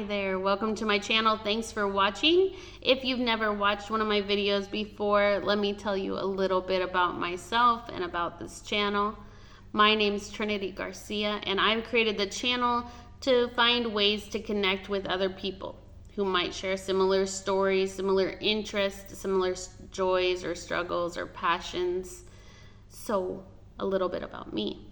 there, welcome to my channel. Thanks for watching. If you've never watched one of my videos before, let me tell you a little bit about myself and about this channel. My name is Trinity Garcia, and I've created the channel to find ways to connect with other people who might share similar stories, similar interests, similar joys or struggles or passions. So, a little bit about me.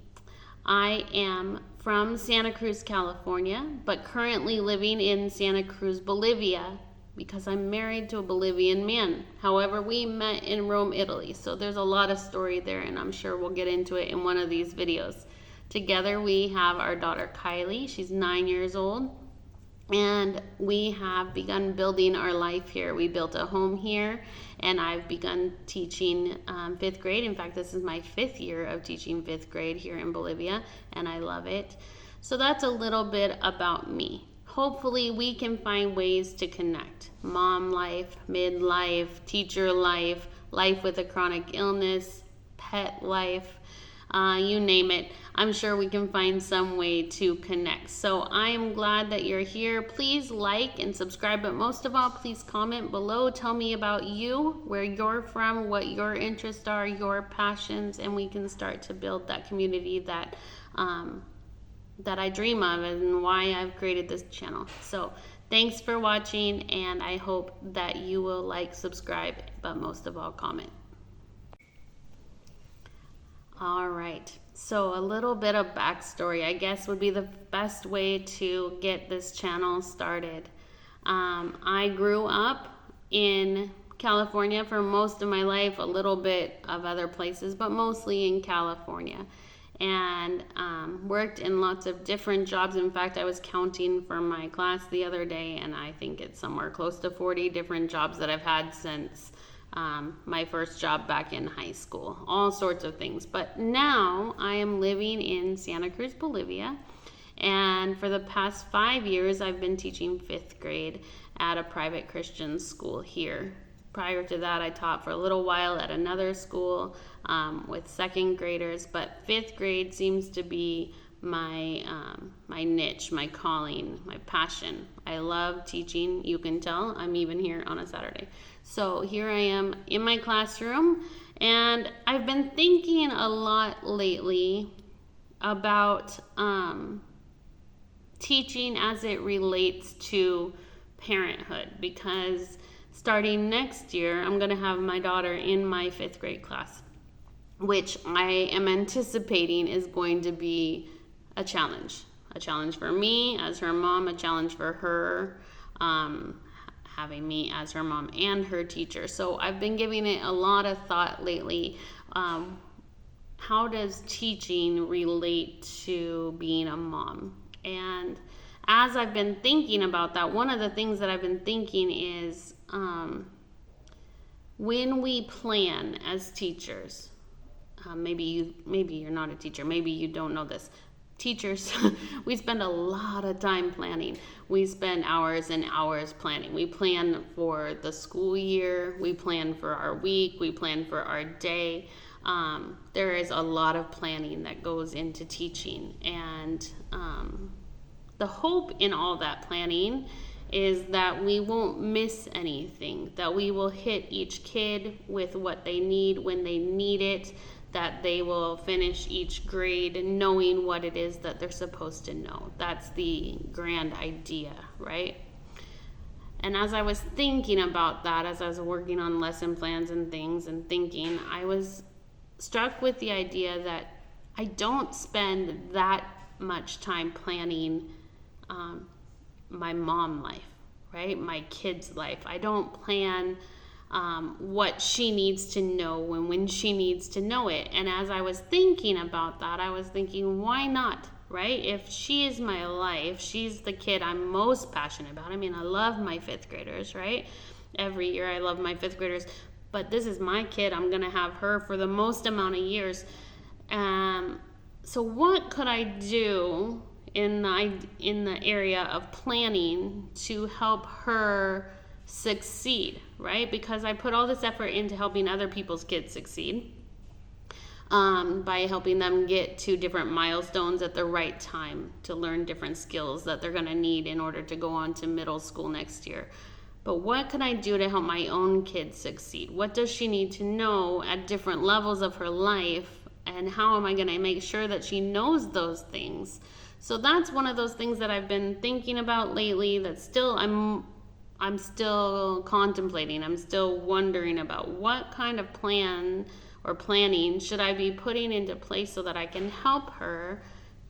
I am from Santa Cruz, California, but currently living in Santa Cruz, Bolivia, because I'm married to a Bolivian man. However, we met in Rome, Italy, so there's a lot of story there, and I'm sure we'll get into it in one of these videos. Together, we have our daughter, Kylie. She's 9 years old, and we have begun building our life here. We built a home here, and I've begun teaching 5th grade. In fact, this is my 5th year of teaching 5th grade here in Bolivia, and I love it. So that's a little bit about me. Hopefully we can find ways to connect. Mom life, midlife, teacher life, life with a chronic illness, pet life, you name it. I'm sure we can find some way to connect. So I am glad that you're here. Please like and subscribe, but most of all, please comment below. Tell me about you, where you're from, what your interests are, your passions, and we can start to build that community that I dream of and why I've created this channel. So thanks for watching, and I hope that you will like, subscribe, but most of all, comment. All right, so a little bit of backstory, I guess, would be the best way to get this channel started. I grew up in California for most of my life, a little bit of other places, but mostly in California, and worked in lots of different jobs. In fact, I was counting for my class the other day, and I think it's somewhere close to 40 different jobs that I've had since my first job back in high school, all sorts of things. But now I am living in Santa Cruz, Bolivia, and for the past 5 years I've been teaching 5th grade at a private Christian school here. Prior to that, I taught for a little while at another school with 2nd graders, but 5th grade seems to be my niche, my calling, my passion. I love teaching. You can tell I'm even here on a Saturday. So here I am in my classroom, and I've been thinking a lot lately about teaching as it relates to parenthood, because starting next year, I'm going to have my daughter in my 5th grade class, which I am anticipating is going to be a challenge for me as her mom, a challenge for her, having me as her mom and her teacher. So I've been giving it a lot of thought lately. How does teaching relate to being a mom? And as I've been thinking about that, one of the things that I've been thinking is when we plan as teachers, maybe you're not a teacher, maybe you don't know this. Teachers, we spend a lot of time planning. We spend hours and hours planning. We plan for the school year, we plan for our week, we plan for our day. There is a lot of planning that goes into teaching, and the hope in all that planning is that we won't miss anything, that we will hit each kid with what they need when they need it, that they will finish each grade knowing what it is that they're supposed to know. That's the grand idea, right? And as I was thinking about that, as I was working on lesson plans and things and thinking, I was struck with the idea that I don't spend that much time planning my mom life, right? My kid's life. I don't plan what she needs to know when she needs to know it. And as I was thinking about that, I was thinking, why not, right? If she is my life, she's the kid I'm most passionate about. I mean, I love my 5th graders, right? Every year I love my 5th graders, but this is my kid. I'm going to have her for the most amount of years. So what could I do in the area of planning to help her succeed, right? Because I put all this effort into helping other people's kids succeed. by helping them get to different milestones at the right time to learn different skills that they're going to need in order to go on to middle school next year. But what can I do to help my own kids succeed? What does she need to know at different levels of her life? And how am I going to make sure that she knows those things? So that's one of those things that I've been thinking about lately that still I'm still contemplating. I'm still wondering about what kind of plan or planning should I be putting into place so that I can help her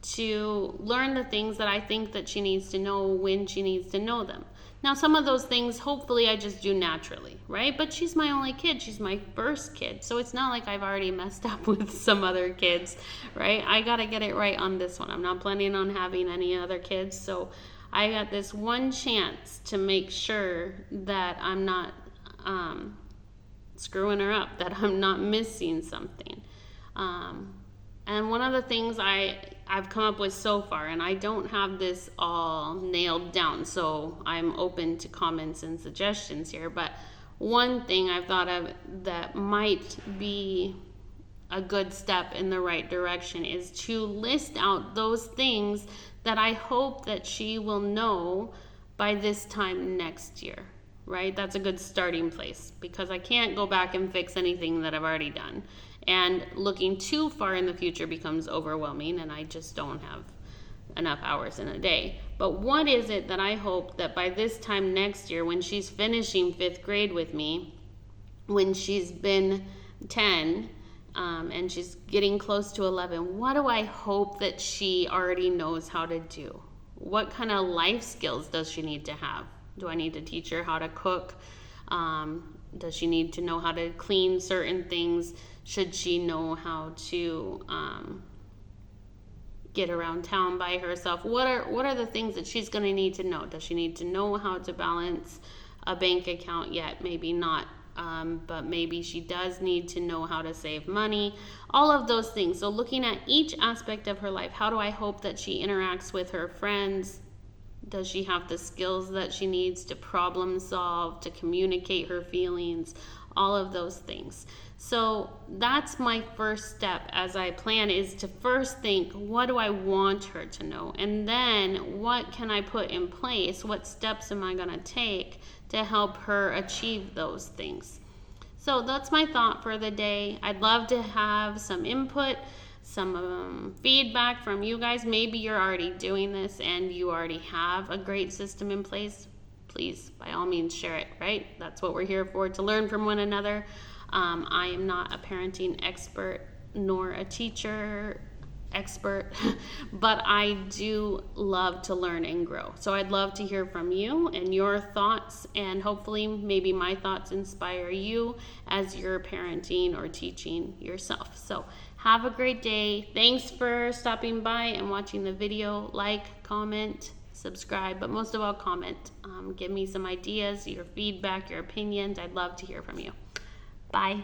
to learn the things that I think that she needs to know when she needs to know them. Now, some of those things, hopefully, I just do naturally, right? But she's my only kid. She's my first kid. So it's not like I've already messed up with some other kids, right? I got to get it right on this one. I'm not planning on having any other kids. So I got this one chance to make sure that I'm not screwing her up, that I'm not missing something. And one of the things I've come up with so far, and I don't have this all nailed down, so I'm open to comments and suggestions here, but one thing I've thought of that might be a good step in the right direction is to list out those things that I hope that she will know by this time next year, right? That's a good starting place because I can't go back and fix anything that I've already done. And looking too far in the future becomes overwhelming, and I just don't have enough hours in a day. But what is it that I hope that by this time next year, when she's finishing 5th grade with me, when she's been 10, and she's getting close to 11, what do I hope that she already knows how to do? What kind of life skills does she need to have? Do I need to teach her how to cook? Does she need to know how to clean certain things? Should she know how to get around town by herself? What are the things that she's going to need to know? Does she need to know how to balance a bank account yet? Maybe not, but maybe she does need to know how to save money. All of those things. So looking at each aspect of her life, how do I hope that she interacts with her friends? Does she have the skills that she needs to problem solve, to communicate her feelings? All of those things. So that's my first step as I plan, is to first think, what do I want her to know? And then what can I put in place? What steps am I going to take to help her achieve those things? So that's my thought for the day. I'd love to have some input, some feedback from you guys. Maybe you're already doing this and you already have a great system in place. Please, by all means, share it, right? That's what we're here for, to learn from one another. I am not a parenting expert nor a teacher expert, but I do love to learn and grow. So I'd love to hear from you and your thoughts, and hopefully maybe my thoughts inspire you as you're parenting or teaching yourself. So have a great day. Thanks for stopping by and watching the video. Like, comment, subscribe, but most of all, comment. Give me some ideas, your feedback, your opinions. I'd love to hear from you. Bye.